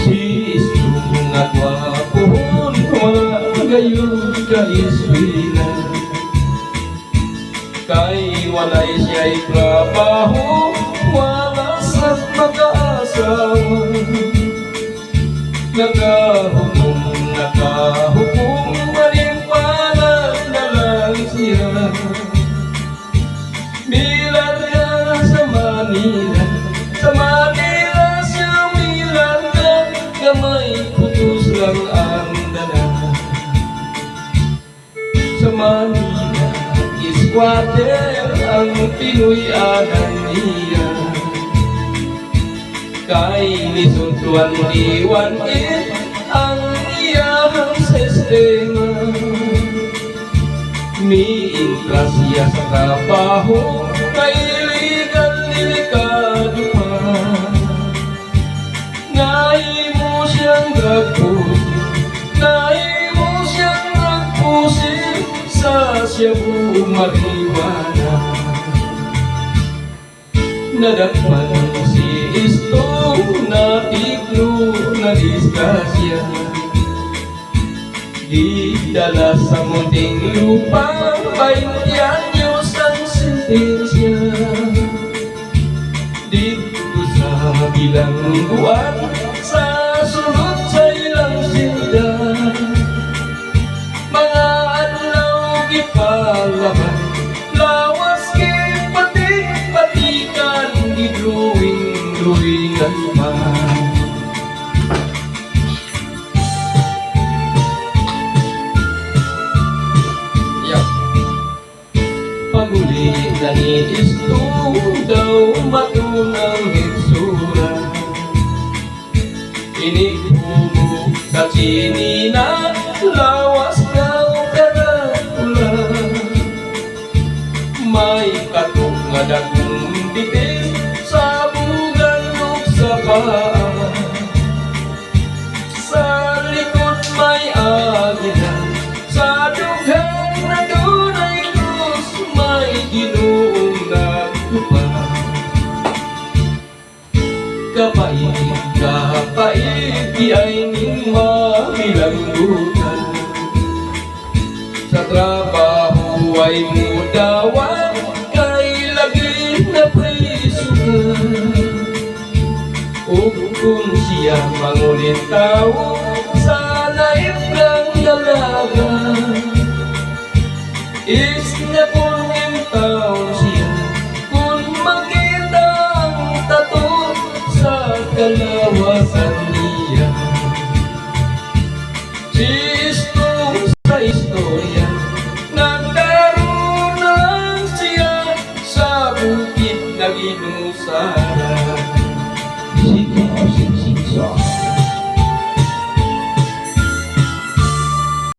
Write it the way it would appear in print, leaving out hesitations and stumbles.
Sistong nagwapon mga gayon kaiswila, kay walay siya'y trabaho, walas at mag-aasawa. Nakahukom maring palag na lang siya. Milar ka sa Manila, sa Manila siya milar ka, kamay putus lang ang dala. Sa Manila, squatter ang Pinoy anan niya, kay nisuntuan iwan-it ang iyang sistema. Miintra siya sa trabaho, kay legal delikado pa. Nahimo siyang nagpusin sa Cebu, marijuana. Nadakpan si Isto na tiklo na disgrasya, didala sa munting lupa, 20 anyos ang sentensya. Dito sa bilangguan, sa sunod sa ilang silda, mga adlaw gipalaban, lawas patikan gidruing-druingan pa. Paguli na ni Isto daw matunang hitsura, inikumo kachinina, lawas daw karatula. May katok nga dagong bitin sa bugan ug sa paa, sa likod may agila, sa dughan na dunay krus, may Ginoong nagtupa. Kapait di ay ning mabilanggutan, sa trabaho ay mudawan, kay lagi na prisugan. Ug kung siya mangulit tao sa naip ng dalaga, is na kung taon siya, kung makita ang tato sa kalawasan niya. Sistong sa istorya, nagkaroon na lang siya sa bukid na ginusa.